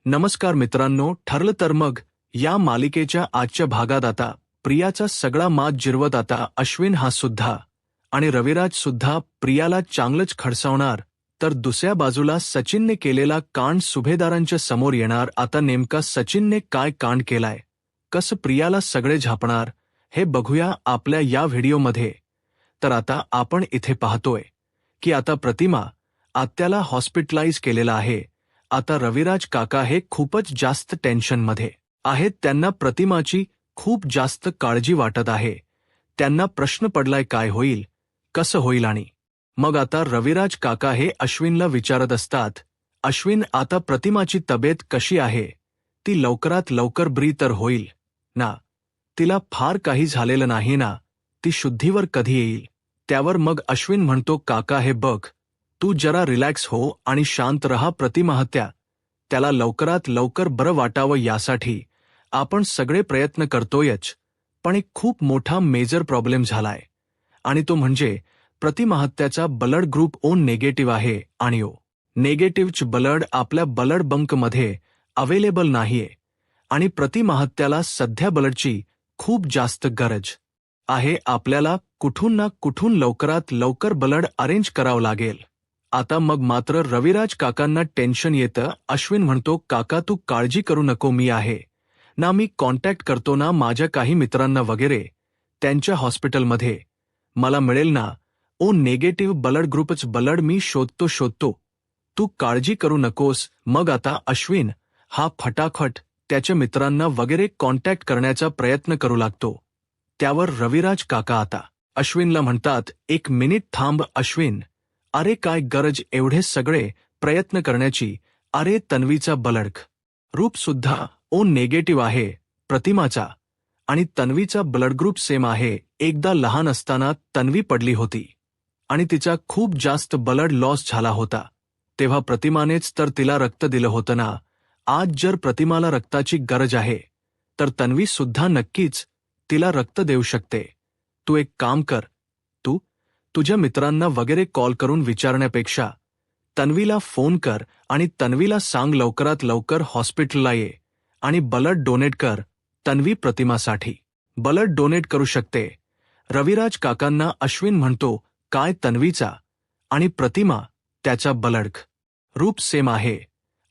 नमस्कार मित्रांनो, ठरलं तर मग या मालिकेच्या आजच्या भागात आता प्रियाचा सगळा माज जिरवत आता अश्विन हा सुद्धा आणि रविराज सुद्धा प्रियाला चांगलंच खडसावणार, तर दुसऱ्या बाजूला सचिनने केलेला कांड सुभेदारांच्या समोर येणार. आता नेमका सचिनने काय कांड केलाय, कसं प्रियाला सगळे झापणार, हे बघूया आपल्या या व्हिडिओमध्ये. तर आता आपण इथे पाहतोय की आता प्रतिमा आत्याला हॉस्पिटलाइज केलेला आहे. आता रविराज काका हे खूपच जास्त टेन्शनमध्ये आहेत. त्यांना प्रतिमाची खूप जास्त काळजी वाटत आहे. त्यांना प्रश्न पडलाय काय होईल, कसं होईल. आणि मग आता रविराज काका हे अश्विनला विचारत असतात, अश्विन आता प्रतिमाची तब्येत कशी आहे, ती लवकरात लवकर बरी तर होईल ना, तिला फार काही झालेलं नाही ना, ती शुद्धीवर कधी येईल. त्यावर मग अश्विन म्हणतो, काका हे बघ, तू जरा रिलॅक्स हो आणि शांत रहा. प्रतिमाहत्या त्याला लवकरात लवकर बरं वाटावं यासाठी आपण सगळे प्रयत्न करतोयच, पण एक खूप मोठा मेजर प्रॉब्लेम झालाय आणि तो म्हणजे प्रतिमाहत्याचा ब्लड ग्रुप ओ नेगेटिव्ह आहे आणि ओ नेगेटिव्हच ब्लड आपल्या ब्लड बंकमध्ये अवेलेबल नाहीये आणि प्रतिमाहत्याला सध्या ब्लडची खूप जास्त गरज आहे. आपल्याला कुठून ना कुठून लवकरात लवकर ब्लड अरेंज करावं लागेल. आता मग मात्र रविराज काकांना टेन्शन येतं. अश्विन म्हणतो, काका तू काळजी करू नको, मी आहे ना, मी कॉन्टॅक्ट करतो ना माझ्या काही मित्रांना वगैरे, त्यांच्या हॉस्पिटलमध्ये मला मिळेल ना ओ नेगेटिव्ह ब्लड ग्रुपच ब्लड मी शोधतो, तू काळजी करू नकोस. मग आता अश्विन हा फटाफट त्याच्या मित्रांना वगैरे कॉन्टॅक्ट करण्याचा प्रयत्न करू लागतो. त्यावर रविराज काका आता अश्विनला म्हणतात, एक मिनिट थांब अश्विन, अरे काय गरज एवढे सगळे प्रयत्न करण्याची, अरे तन्वीचा ब्लड ग्रुप सुद्धा ओ नेगेटिव्ह आहे प्रतिमाचा आणि तन्वीचा ब्लड ग्रुप सेम आहे. एकदा लहान असताना तन्वी पडली होती आणि तिचा खूप जास्त ब्लड लॉस झाला होता, तेव्हा प्रतिमानेच तर तिला रक्त दिलं होतं ना. आज जर प्रतिमाला रक्ताची गरज आहे तर तन्वी सुद्धा नक्कीच तिला रक्त देऊ शकते. तू एक काम कर, तू तुझ्या मित्रांना वगैरे कॉल करून विचारण्यापेक्षा तन्वीला फोन कर आणि तन्वीला सांग लवकरात लवकर हॉस्पिटलला ये आणि ब्लड डोनेट कर. तन्वी प्रतिमासाठी ब्लड डोनेट करू शकते. रविराज काकांना अश्विन म्हणतो, काय तन्वीचा आणि प्रतिमा त्याचा ब्लड ग्रुप सेम आहे,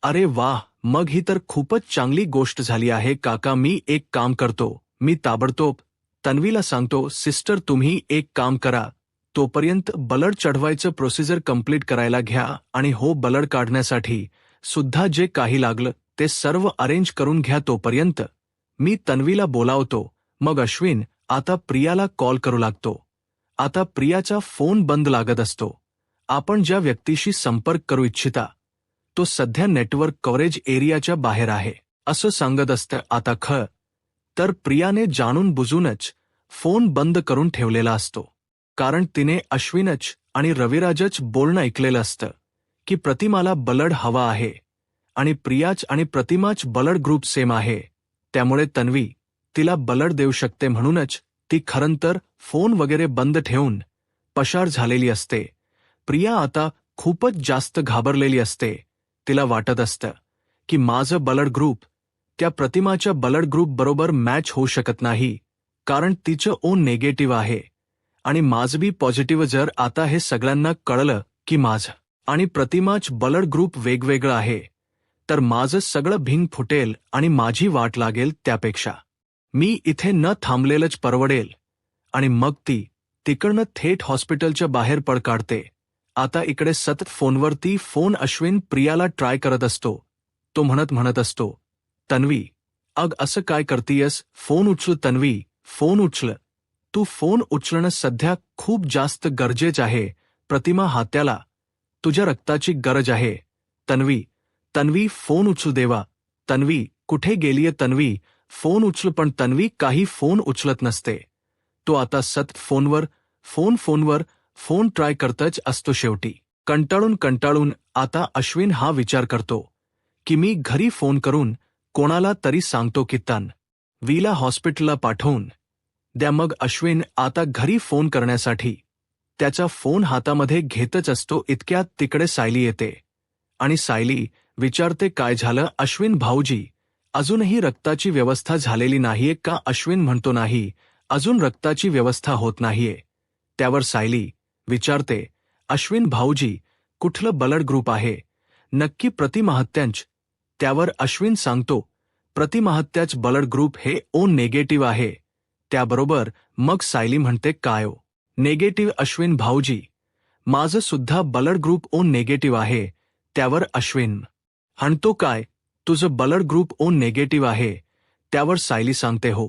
अरे वाह, मग ही तर खूपच चांगली गोष्ट झाली आहे. काका मी एक काम करतो, मी ताबडतोब तन्वीला सांगतो, सिस्टर तुम्ही एक काम करा, तोपर्यंत ब्लड चढवायचं प्रोसिजर कंप्लीट करायला घ्या आणि हो ब्लड काढण्यासाठी सुद्धा जे काही लागलं ते सर्व अरेंज करून घ्या. तोपर्यंत मी तन्वीला बोलावतो. मग अश्विन आता प्रियाला कॉल करू लागतो. आता प्रियाचा फोन बंद लागत असतो. आपण ज्या व्यक्तीशी संपर्क करू इच्छिता तो सध्या नेटवर्क कव्हरेज एरियाच्या बाहेर आहे असं सांगत असतं. आता तर प्रियाने जाणून बुजूनच फोन बंद करून ठेवलेला असतो, कारण तिने अश्विनच आणि रविराजच बोलणं ऐकलेलं असतं की प्रतिमाला ब्लड हवा आहे आणि प्रियाच आणि प्रतिमाच ब्लड ग्रुप सेम आहे, त्यामुळे तन्वी तिला ब्लड देऊ शकते. म्हणूनच ती खरंतर फोन वगैरे बंद ठेवून पसार झालेली असते. प्रिया आता खूपच जास्त घाबरलेली असते. तिला वाटत असतं की माझं ब्लड ग्रुप त्या प्रतिमाच्या ब्लड ग्रुप बरोबर मॅच होऊ शकत नाही, कारण तिचं ओ नेगेटिव्ह आहे आणि माझं बी पॉझिटिव्ह. जर आता हे सगळ्यांना कळलं की माझं आणि प्रतिमाच ब्लड ग्रुप वेगवेगळं आहे, तर माझं सगळं भिंग फुटेल आणि माझी वाट लागेल. त्यापेक्षा मी इथे न थांबलेलंच परवडेल. आणि मग ती तिकडनं थेट हॉस्पिटलच्या बाहेर पळ काढते. आता इकडे सतत फोनवरती फोन अश्विन प्रियाला ट्राय करत असतो. तो म्हणत असतो, तन्वी अग असं काय करतीयस, फोन उचल तन्वी, फोन उचल, तू फोन उचलणं सध्या खूप जास्त गरजेचं आहे. प्रतिमा हात्याला तुझ्या रक्ताची गरज आहे. तन्वी फोन उचल देवा. तन्वी कुठे गेलीये, तन्वी फोन उचल. पण तन्वी काही फोन उचलत नसते. तो आता सतत फोनवर फोन ट्राय करतच असतो. शेवटी कंटाळून आता अश्विन हा विचार करतो की मी घरी फोन करून कोणाला तरी सांगतो की तन्वीला हॉस्पिटलला पाठवून द्या. मग अश्विन आता घरी फोन करण्यासाठी त्याचा फोन हातामध्ये घेतच असतो. इतक्यात तिकडे सायली येते आणि सायली विचारते काय झालं अश्विन भाऊजी, अजूनही रक्ताची व्यवस्था झालेली नाहीये का? अश्विन म्हणतो नाही, अजून रक्ताची व्यवस्था होत नाहीये. त्यावर सायली विचारते, अश्विन भाऊजी, कुठलं ब्लड ग्रुप आहे? नक्की प्रतिमाहत्यांच? त्यावर अश्विन सांगतो, प्रतिमाहत्याच ब्लड ग्रुप हे ओ नेगेटिव्ह आहे. त्याबरोबर मग सायली म्हणते काय ओ नेगेटिव्ह? अश्विन भाऊजी, माझं सुद्धा ब्लड ग्रुप ओ नेगेटिव्ह आहे. त्यावर अश्विन म्हणतो काय, तुझं ब्लड ग्रुप ओ नेगेटिव्ह आहे? त्यावर सायली सांगते हो.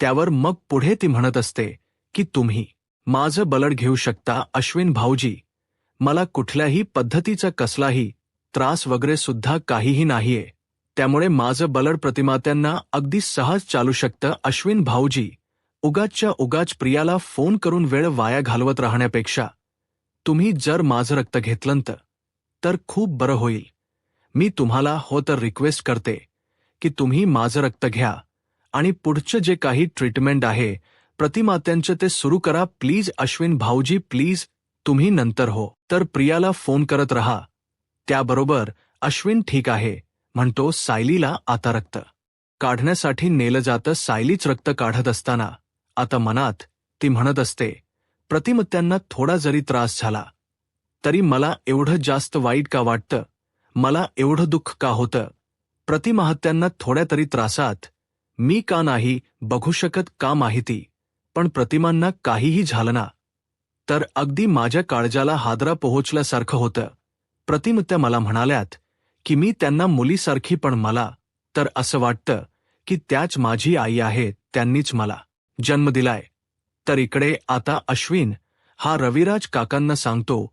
त्यावर मग पुढे ती म्हणत असते की तुम्ही माझं ब्लड घेऊ शकता अश्विन भाऊजी, मला कुठल्याही पद्धतीचा कसलाही त्रास वगैरे सुद्धा काहीही नाहीये, त्यामुळे माझं ब्लड प्रतिमात्यांना अगदी सहज चालू शकतं. अश्विन भाऊजी, उगाचच्या उगाच प्रियाला फोन करून वेळ वाया घालवत राहण्यापेक्षा तुम्ही जर माझं रक्त घेतलं तर खूप बरं होईल. मी तुम्हाला हो तर रिक्वेस्ट करते की तुम्ही माझं रक्त घ्या आणि पुढचं जे काही ट्रीटमेंट आहे प्रतिमात्यांचं ते सुरू करा प्लीज. अश्विन भाऊजी प्लीज, तुम्ही नंतर हो तर प्रियाला फोन करत रहा. त्याबरोबर अश्विन ठीक आहे म्हणतो. सायलीला आता रक्त काढण्यासाठी नेलं जातं. सायलीच रक्त काढत असताना आता मनात ती म्हणत असते, प्रतिमत्यांना थोडा जरी त्रास झाला तरी मला एवढं जास्त वाईट का वाटतं, मला एवढं दुःख का होतं? प्रतिमाहत्यांना थोड्या तरी त्रासात मी का नाही बघू शकत का माहिती, पण प्रतिमांना काहीही झालं ना तर अगदी माझ्या काळजाला हादरा पोहोचल्यासारखं होतं. प्रतिमत्या मला म्हणाल्यात की मी त्यांना मुलीसारखी, पण मला तर असं वाटतं की त्याच माझी आई आहे, त्यांनीच मला जन्म दिलाय. तर इकडे आता अश्विन हा रविराज काकांना सांगतो,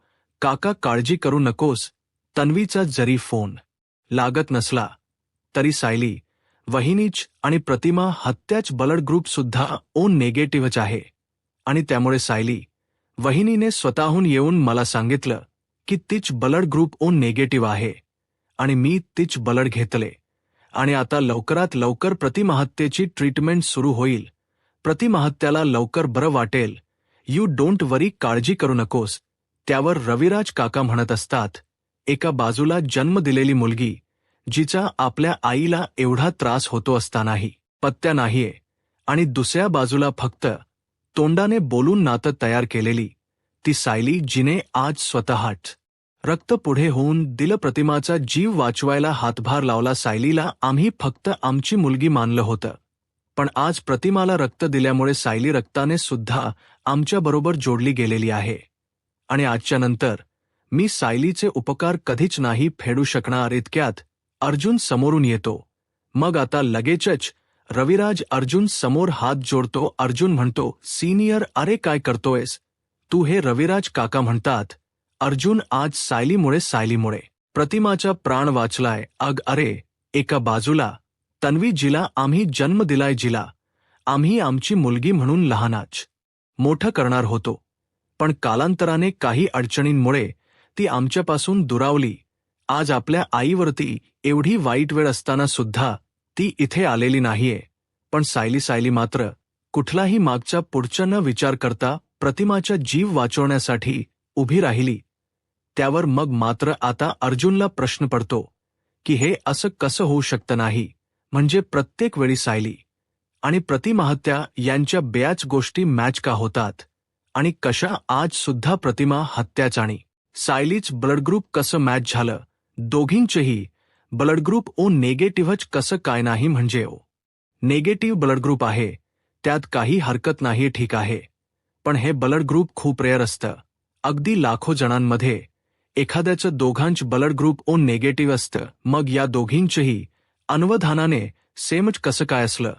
काका काळजी करू नकोस, तन्वीचा जरी फोन लागत नसला तरी सायली वहिनीच आणि प्रतिमा हत्याच ब्लड ग्रुप सुद्धा ओ नेगेटिव्हच आहे. आणि त्यामुळे सायली वहिनीने स्वतःहून येऊन मला सांगितलं की तीच ब्लड ग्रुप ओ नेगेटिव्ह आहे आणि मी तीच ब्लड घेतले आणि आता लवकरात लवकर प्रतिमाहत्येची ट्रीटमेंट सुरू होईल. प्रतिमाहत्याला लवकर बरं वाटेल. यू डोंट वरी, काळजी करू नकोस. त्यावर रविराज काका म्हणत असतात, एका बाजूला जन्म दिलेली मुलगी जिचा आपल्या आईला एवढा त्रास होतो असतानाही पत्त्या नाहीये आणि दुसऱ्या बाजूला फक्त तोंडाने बोलून नातं तयार केलेली ती सायली, जिने आज स्वतःच रक्त पुढे होऊन दिलं, प्रतिमाचा जीव वाचवायला हातभार लावला. सायलीला आम्ही फक्त आमची मुलगी मानलं होतं, पण आज प्रतिमाला रक्त दिल्यामुळे सायली रक्ताने सुद्धा आमच्याबरोबर जोडली गेलेली आहे आणि आजच्या नंतर मी सायलीचे उपकार कधीच नाही फेडू शकणार. इतक्यात अर्जुन समोरून येतो. मग आता लगेचच रविराज अर्जुन समोर हात जोडतो. अर्जुन म्हणतो, सीनियर, अरे काय करतोयस तू हे? रविराज काका म्हणतात, अर्जुन, आज सायलीमुळे प्रतिमाचा प्राण वाचलाय. अरे, एका बाजूला तन्वी, जिला आम्ही जन्म दिलाय, जिला आम्ही आमची मुलगी म्हणून लहानाच मोठं करणार होतो, पण कालांतराने काही अडचणींमुळे ती आमच्यापासून दुरावली. आज आपल्या आईवरती एवढी वाईट वेळ असताना सुद्धा ती इथे आलेली नाहीये, पण सायली मात्र कुठलाही मागचा पुढचा न विचार करता प्रतिमाचा जीव वाचवण्यासाठी उभी राहिली. त्यावर मग मात्र आता अर्जुनला प्रश्न पडतो की हे असं कसं होऊ शकतं? नाही म्हणजे प्रत्येक वेळी सायली आणि प्रतिमाहत्या यांच्या बऱ्याच गोष्टी मॅच का होतात आणि कशा आज सुद्धा प्रतिमा हत्याच आणि सायलीच ब्लड ग्रुप कसं मॅच झालं? दोघींचेही ब्लड ग्रुप ओ नेगेटिव्हच कसं काय? नाही म्हणजे ओ नेगेटिव्ह ब्लड ग्रुप आहे, त्यात काही हरकत नाही, ठीक आहे, पण हे ब्लड ग्रुप खूप रेअर असतं. अगदी लाखो जणांमध्ये एखाद्याचं दोघांच ब्लड ग्रुप ओ नेगेटिव्ह असतं. मग या दोघींचेही अनवधानाने सेमच कसं काय असलं?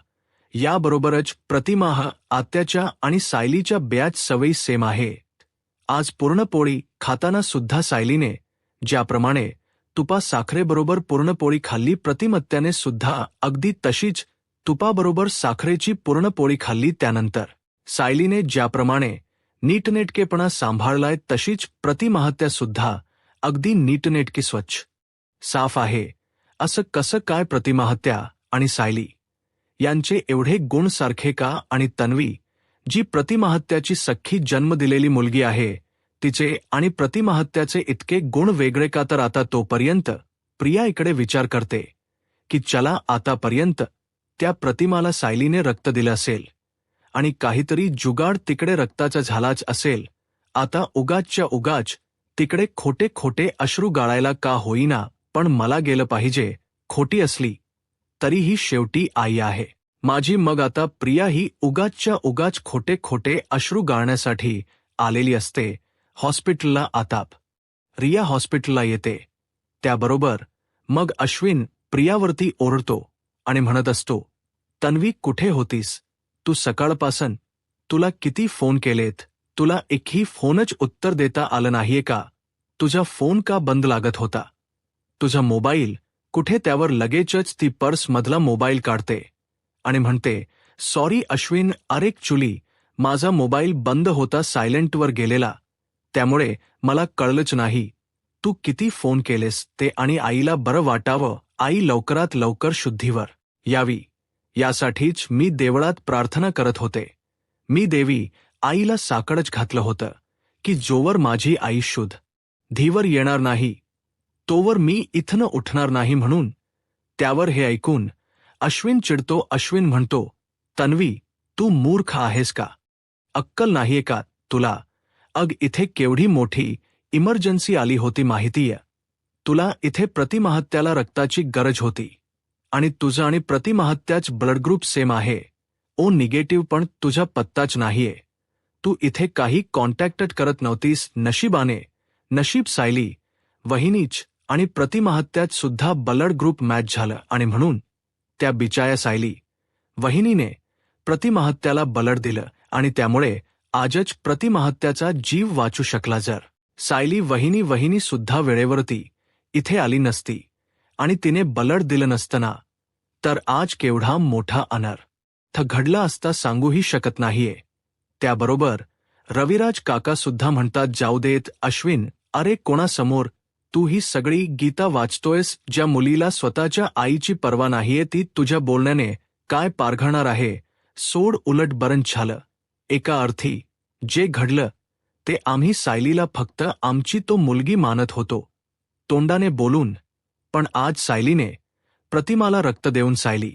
याबरोबरच प्रतिमा आत्याच्या आणि सायलीच्या बऱ्याच सवयी सेम आहेत. आज पुरणपोळी खाताना सुद्धा सायलीने ज्याप्रमाणे तुपा साखरेबरोबर पुरणपोळी खाल्ली, प्रतिमत्याने सुद्धा अगदी तशीच तुपाबरोबर साखरेची पुरणपोळी खाल्ली. त्यानंतर सायलीने ज्याप्रमाणे नीटनेटकेपणा सांभाळलाय तशीच प्रतिमाहत्या सुद्धा अगदी नीटनेटकी स्वच्छ साफ आहे. असं कसं काय? प्रतिमाहत्या आणि सायली यांचे एवढे गुण सारखे का? आणि तन्वी, जी प्रतिमाहत्याची सख्खी जन्म दिलेली मुलगी आहे, तिचे आणि प्रतिमाहत्याचे इतके गुण वेगळे का? तर आता तोपर्यंत प्रिया इकडे विचार करते की चला आतापर्यंत त्या प्रतिमाला सायलीने रक्त दिलं असेल आणि काहीतरी जुगाड तिकडे रक्ताचा झालाच असेल. आता उगाचच्या उगाच तिकडे खोटे खोटे अश्रू गाळायला का होईना, पण मला गेलं पाहिजे. खोटी असली तरीही शेवटी आई आहे माझी. मग आता प्रिया ही उगाचच्या उगाच खोटे खोटे अश्रू गाळण्यासाठी आलेली असते हॉस्पिटलला. आताप रिया हॉस्पिटलला येते त्याबरोबर मग अश्विन प्रियावरती ओरडतो आणि म्हणत असतो, तन्वी कुठे होतीस तू सकाळपासून? तुला किती फोन केलेत, तुला एकही फोनच उत्तर देता आलं नाहीये का? तुझा फोन का बंद लागत होता? तुझा मोबाईल कुठे? त्यावर लगेचच ती पर्समधला मोबाईल काढते आणि म्हणते, सॉरी अश्विन, अरे ॲक्च्युली माझा मोबाईल बंद होता, सायलेंटवर गेलेला, त्यामुळे मला कळलंच नाही तू किती फोन केलेस ते. आणि आईला बरं वाटावं, आई लवकरात लवकर शुद्धीवर यावी यासाठीच मी देवळात प्रार्थना करत होते. मी देवी आईला साकडच घातलं होतं की जोवर माझी आई शुद्ध धीवर येणार नाही तोवर मी इथनं उठणार नाही म्हणून. त्यावर हे ऐकून अश्विन चिडतो. अश्विन म्हणतो, तन्वी तू मूर्ख आहेस का? अक्कल नाहीये का तुला? अग इथे केवढी मोठी इमर्जन्सी आली होती माहितीय तुला? इथे प्रतिमहत्याला रक्ताची गरज होती आणि तुझं आणि प्रतिमहत्याच ब्लड ग्रुप सेम आहे. ओ निगेटिव्ह, पण तुझा पत्ताच नाहीये. तू इथे काही कॉन्टॅक्टच करत नव्हतीस. नशिबाने नशीब सायली वहिनीच आणि प्रतिमहत्यात सुद्धा ब्लड ग्रुप मॅच झालं आणि म्हणून त्या बिचाया सायली वहिनीने प्रतिमहत्याला ब्लड दिलं आणि त्यामुळे आजच प्रतिमहत्याचा जीव वाचू शकला. जर सायली वहिनी सुद्धा वेळेवरती इथे आली नसती आणि तिने ब्लड दिलं नसतं ना, तर आज केवढा मोठा अनर्थ घडला असता सांगूही शकत नाहीये. त्याबरोबर रविराज काका सुद्धा म्हणतात, जाऊ देत अश्विन, अरे कोणासमोर तू ही सगळी गीता वाचतोयस? ज्या मुलीला स्वतःच्या आईची पर्वा नाहीये ती तुझ्या बोलण्याने काय पारघणार आहे? सोड, उलट बरं झालं. एका अर्थी जे घडलं ते आम्ही सायलीला फक्त आमची तो मुलगी मानत होतो तोंडाने बोलून, पण आज सायलीने प्रतिमाला रक्त देऊन सायली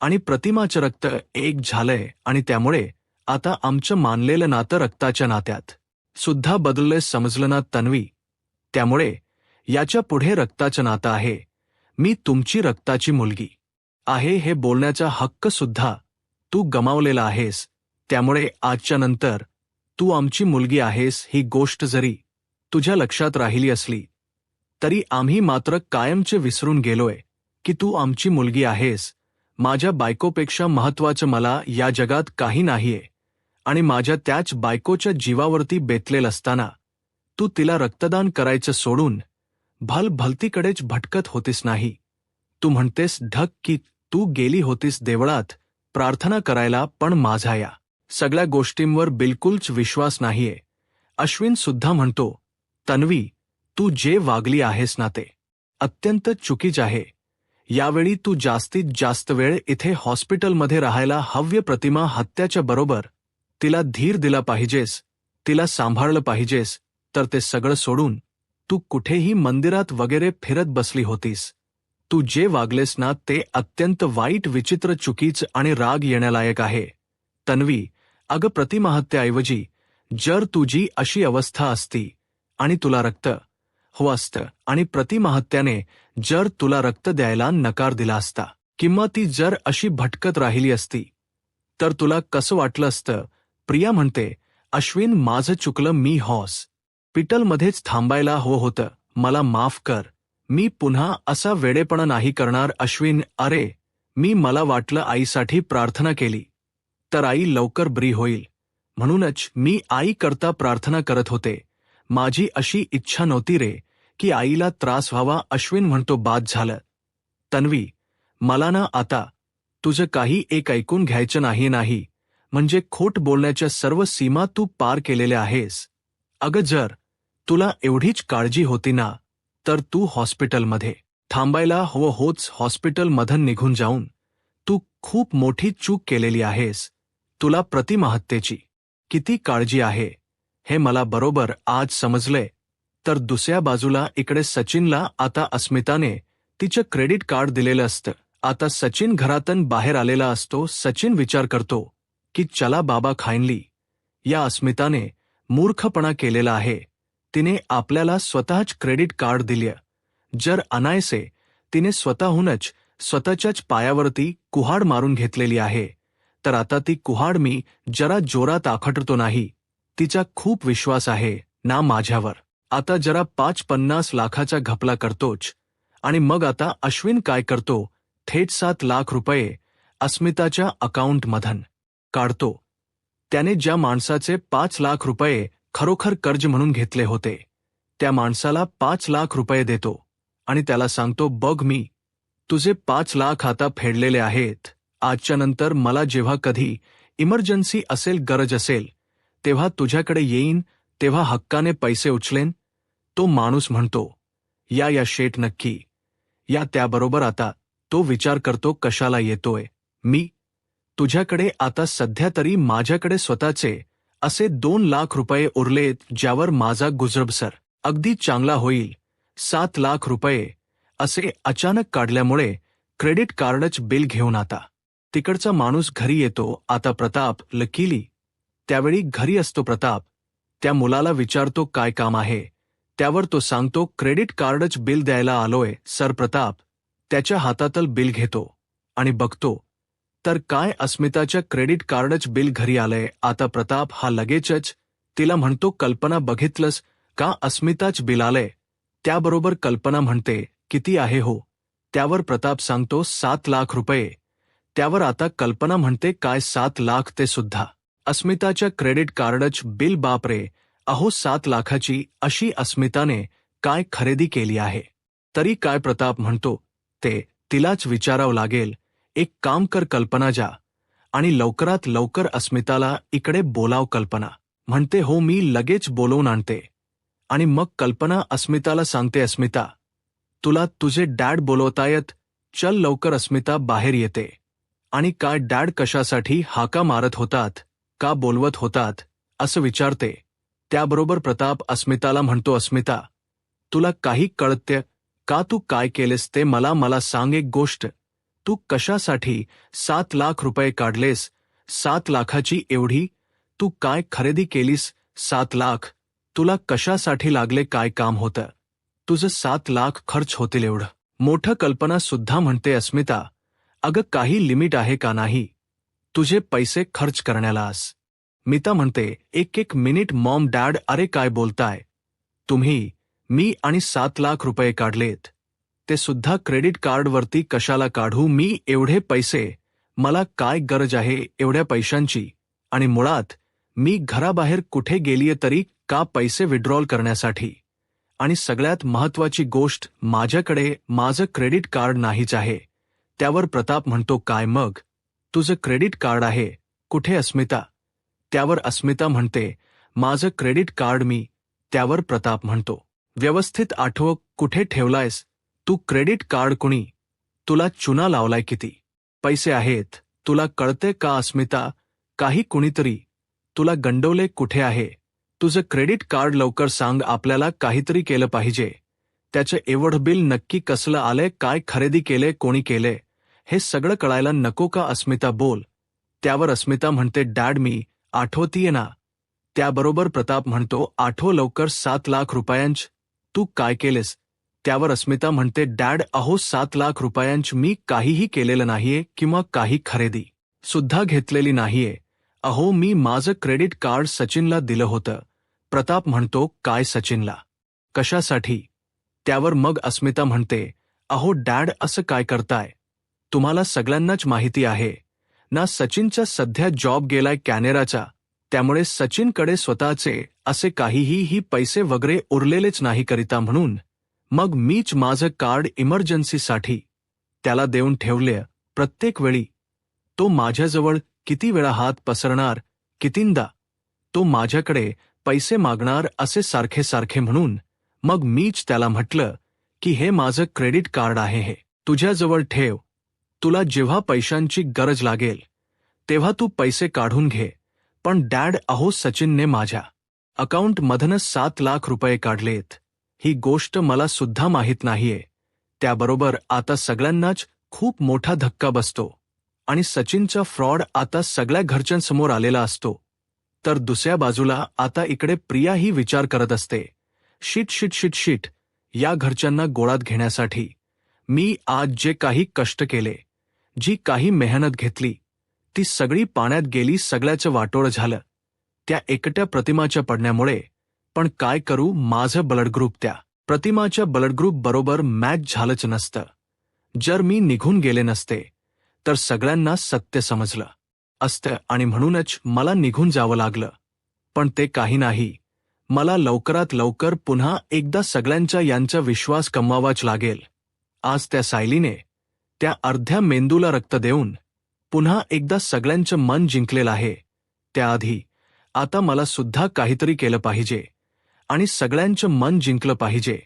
आणि प्रतिमाचं रक्त एक झालंय आणि त्यामुळे आता आमचं मानलेलं नातं रक्ताच्या नात्यात सुद्धा बदललंय. समजलं ना तन्वी? त्यामुळे याच्या पुढे रक्ताचं नातं आहे. मी तुमची रक्ताची मुलगी आहे हे बोलण्याचा हक्क सुद्धा तू गमावलेला आहेस. त्यामुळे आजच्या नंतर तू आमची मुलगी आहेस ही गोष्ट जरी तुझ्या लक्षात राहिली असली तरी आम्ही मात्र कायमचे विसरून गेलोय की तू आमची मुलगी आहेस. माझ्या बायकोपेक्षा महत्वाचं मला या जगात काही नाहीये आणि माझ्या त्याच बायकोच्या जीवावरती बेतलेलं असताना तू तिला रक्तदान करायचं सोडून भलतीकडेच भटकत होतीस नाही. तू म्हणतेस ढक की तू गेली होतीस देवळात प्रार्थना करायला, पण माझा या सगळ्या गोष्टींवर बिलकुलच विश्वास नाहीये. अश्विन सुद्धा म्हणतो, तन्वी तू जे वागली आहेस ना ते अत्यंत चुकीच आहे. यावेळी तू जास्तीत जास्त वेळ इथे हॉस्पिटलमध्ये राहायला हव्य. प्रतिमा हत्याच्या बरोबर तिला धीर दिला पाहिजेस, तिला सांभाळलं पाहिजेस. तर ते सगळं सोडून तू कुठेही मंदिरात वगैरे फिरत बसली होतीस. तू जे वागलेस ना ते अत्यंत वाईट, विचित्र, चुकीचं आणि राग येण्यालायक आहे. तन्वी, अगं प्रतिमाहत्याऐवजी जर तुझी अशी अवस्था असती आणि तुला रक्त हवं असतं आणि प्रतिमाहत्याने जर तुला रक्त द्यायला नकार दिला असता किंवा ती जर अशी भटकत राहिली असती तर तुला कसं वाटलं असतं? प्रिया म्हणते, अश्विन माझं चुकलं, मी हॉस्पिटलमध्येच थांबायला हवं होतं, मला माफ कर. मी पुन्हा असा वेडेपणा नाही करणार. अश्विन, अरे मला वाटलं आईसाठी प्रार्थना केली तर आई लवकर बरी होईल म्हणूनच मी आई करता प्रार्थना करत होते. माझी अशी इच्छा नव्हती रे की आईला त्रास व्हावा. अश्विन म्हणतो, बाद झालं. तन्वी, मला ना आता तुझं काही एक ऐकून घ्यायचं नाही म्हणजे खोट बोलण्याच्या सर्व सीमा तू पार केलेल्या आहेस. अगं जर तुला एवढीच काळजी होती ना तर तू हॉस्पिटलमध्ये थांबायला हवं होच. हॉस्पिटलमधून निघून जाऊन तू खूप मोठी चूक केलेली आहेस. तुला प्रतिमाहत्याची किती काळजी आहे हे मला बरोबर आज समजलंय. तर दुसऱ्या बाजूला इकडे सचिनला आता अस्मिताने तिचं क्रेडिट कार्ड दिलेलं असतं. आता सचिन घरातून बाहेर आलेला असतो. सचिन विचार करतो की चला बाबा खाईनली. या अस्मिताने मूर्खपणा केलेला आहे. तिने आपल्याला स्वतःच क्रेडिट कार्ड दिलं. जर अनायसे तिने स्वतःहूनच स्वतःच्याच पायावरती कुऱ्हाड मारून घेतलेली आहे, तर आता ती कुऱ्हाड मी जरा जोरात आखटतो नाही. तिचा खूप विश्वास आहे ना माझ्यावर. आता जरा 5-50 लाखाचा घपला करतोच. आणि मग आता अश्विन काय करतो, थेट 7 लाख रुपये अस्मिताच्या अकाउंटमधून काढतो. त्याने ज्या माणसाचे 5 लाख रुपये खरोखर कर्ज म्हणून घेतले होते, त्या माणसाला 5 लाख रुपये देतो आणि त्याला सांगतो, बघ मी तुझे 5 लाख आता फेडलेले आहेत. आजच्या नंतर मला जेव्हा कधी इमर्जन्सी असेल, गरज असेल, तेव्हा तुझ्याकडे येईन, तेव्हा हक्काने पैसे उचलेन. तो माणूस म्हणतो, या शेठ नक्की या. त्याबरोबर आता तो विचार करतो, कशाला येतोय मी तुझ्याकडे. आता सध्या तरी माझ्याकडे स्वतःचे असे 2 लाख रुपये उरलेत, ज्यावर माझा गुजरबसर अगदी चांगला होईल. 7 लाख रुपये असे अचानक काढल्यामुळे क्रेडिट कार्डच बिल घेऊन आता तिकडचा माणूस घरी येतो. आता प्रताप लकीली त्यावेळी घरी असतो. प्रताप त्या मुलाला विचारतो, काय काम आहे. त्यावर तो सांगतो, क्रेडिट कार्डच बिल द्यायला आलोय सर. प्रताप त्याच्या हातातलं बिल घेतो आणि बघतो तर काय अस्मिताच्या क्रेडिट कार्डच बिल घरी आलंय. आता प्रताप हा लगेचच तिला म्हणतो, कल्पना बघितलंस का, अस्मिताच बिल आलंय. त्याबरोबर कल्पना म्हणते, किती आहे हो. त्यावर प्रताप सांगतो, 7 लाख रुपये. त्यावर आता कल्पना म्हणते, काय 7 लाख, ते सुद्धा अस्मिताच्या क्रेडिट कार्डच बिल. बापरे, अहो 7 लाखाची अशी अस्मिताने काय खरेदी केली आहे. तरी काय. प्रताप म्हणतो, ते तिलाच विचारावं लागेल. एक काम कर कल्पना, जा आणि लवकरात लवकर अस्मिताला इकडे बोलाव. कल्पना म्हणते, हो मी लगेच बोलवून आणते. आणि मग कल्पना अस्मिताला सांगते, अस्मिता तुला तुझे डॅड बोलवतायत, चल लवकर. अस्मिता बाहेर येते. आणि काय डॅड कशासाठी हाका मारत होतात, का बोलवत होतात असं विचारते. त्याबरोबर प्रताप अस्मिताला म्हणतो, अस्मिता तुला काही कळते का, तू काय केलेस ते मला सांग एक गोष्ट. तू कशासाठी 7 लाख रुपये काढलेस. 7 लाखाची एवढी तू काय खरेदी केलीस. 7 लाख तुला कशासाठी लागले, काय काम होतं तुझं. 7 लाख खर्च होतील एवढं मोठं. कल्पना सुद्धा म्हणते, अस्मिता अगं काही लिमिट आहे का नाही तुझे पैसे खर्च करण्यालास. मिता म्हणते, एक मिनिट मॉम डॅड, अरे काय बोलताय तुम्ही. मी आणि 7 लाख रुपये काढलेत, ते सुद्धा क्रेडिट कार्डवरती. कशाला काढू मी एवढे पैसे, मला काय गरज आहे एवढ्या पैशांची. आणि मुळात मी घराबाहेर कुठे गेलीये तरी का पैसे विड्रॉल करण्यासाठी. आणि सगळ्यात महत्वाची गोष्ट, माझ्याकडे माझं क्रेडिट कार्ड नाहीच आहे. त्यावर प्रताप म्हणतो, काय मग तुझं क्रेडिट कार्ड आहे कुठे अस्मिता. त्यावर अस्मिता म्हणते, माझं क्रेडिट कार्ड मी. त्यावर प्रताप म्हणतो, व्यवस्थित आठव कुठे ठेवलायस तू क्रेडिट कार्ड. कुणी तुला चुना लावलाय, किती पैसे आहेत तुला कळते का अस्मिता. काही कुणीतरी तुला गंडवले, कुठे आहे तुझं क्रेडिट कार्ड, लवकर सांग. आपल्याला काहीतरी केलं पाहिजे. त्याचं एवढं बिल नक्की कसलं आलंय, काय खरेदी केले, कोणी केले, हे सगळं कळायला नको का. अस्मिता बोल. त्यावर अस्मिता म्हणते, डॅड मी आठवतीये ना. त्याबरोबर प्रताप म्हणतो, आठव लवकर. 7 लाख रुपयांच तू काय केलेस. त्यावर अस्मिता म्हणते, डॅड अहो 7 लाख रुपयांच मी काहीही केलेलं नाहीये किंवा काही खरेदी सुद्धा घेतलेली नाहीये. अहो मी माझं क्रेडिट कार्ड सचिनला दिलं होतं. प्रताप म्हणतो, काय सचिनला, कशासाठी. त्यावर मग अस्मिता म्हणते, अहो डॅड असं काय करताय. तुम्हाला सगळ्यांनाच माहिती आहे ना, सचिनचा सध्या जॉब गेलाय कॅनेराचा. त्यामुळे सचिनकडे स्वतःचे असे काहीही पैसे वगैरे उरलेलेच नाही करिता. म्हणून मग मीच माझं कार्ड इमर्जन्सीसाठी त्याला देऊन ठेवले. प्रत्येक वेळी तो माझ्याजवळ किती वेळा हात पसरणार, कितींदा तो माझ्याकडे पैसे मागणार, असे सारखे सारखे. म्हणून मग मीच त्याला म्हटलं की हे माझं क्रेडिट कार्ड आहे, हे तुझ्याजवळ ठेव. तुला जेव्हा पैशांची गरज लागेल तेव्हा तू पैसे काढून घे. पण डॅड अहो सचिनने माझ्या अकाउंटमधनं 7 लाख रुपये काढलेत, ही गोष्ट मला सुद्धा माहीत नाहीये. त्याबरोबर आता सगळ्यांनाच खूप मोठा धक्का बसतो आणि सचिनचा फ्रॉड आता सगळ्या घरच्यांसमोर आलेला असतो. तर दुसऱ्या बाजूला आता इकडे प्रिया ही विचार करत असते, शिट शिट शिट शिट, या घरच्यांना गोळात घेण्यासाठी मी आज जे काही कष्ट केले, जी काही मेहनत घेतली, ती सगळी पाण्यात गेली, सगळ्याचं वाटोळं झालं त्या एकट्या प्रतिमाच्या पडण्यामुळे. पण काय करू, माझं ब्लड ग्रुप त्या प्रतिमाच्या ब्लड ग्रुप बरोबर मॅच झालंच नसतं. जर मी निघून गेले नसते तर सगळ्यांना सत्य समजलं असतं आणि म्हणूनच मला निघून जावं लागलं. पण ते काही नाही, मला लवकरात लवकर पुन्हा एकदा सगळ्यांचा यांचा विश्वास कमवावाच लागेल. आज त्या सायलीने त्या अर्ध्या मेंदूला रक्त देऊन पुन्हा एकदा सगळ्यांचं मन जिंकलेलं आहे. त्याआधी आता मला सुद्धा काहीतरी केलं पाहिजे आणि सगळ्यांचं मन जिंकलं पाहिजे.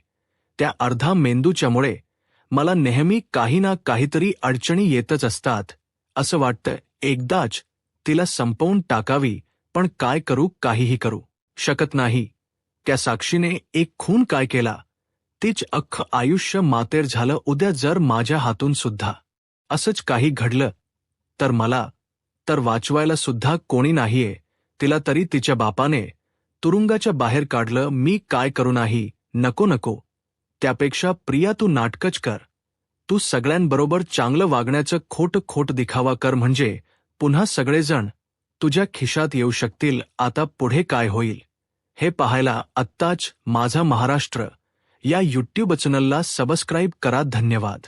त्या अर्धा मेंदूच्यामुळे मला नेहमी काही ना काहीतरी अडचणी येतच असतात. असं वाटतं एकदाच तिला संपवून टाकावी, पण काय करू, काहीही करू शकत नाही. त्या साक्षीने एक खून काय केला, तीच अख्खं आयुष्य मातेर झालं. उद्या जर माझ्या हातून सुद्धा असंच काही घडलं तर मला तर वाचवायला सुद्धा कोणी नाहीये. तिला तरी तिच्या बापाने तुरुंगाच्या बाहेर काढलं. मी काय करू, नाही, नको नको. त्यापेक्षा प्रिया तू नाटकच कर. तू सगळ्यांबरोबर चांगलं वागण्याचं खोट दिखावा कर, म्हणजे पुन्हा सगळेजण तुझ्या खिशात येऊ शकतील. आता पुढे काय होईल हे पाहायला आत्ताच माझा महाराष्ट्र या यूट्यूब चॅनलला सबस्क्राईब करा. धन्यवाद.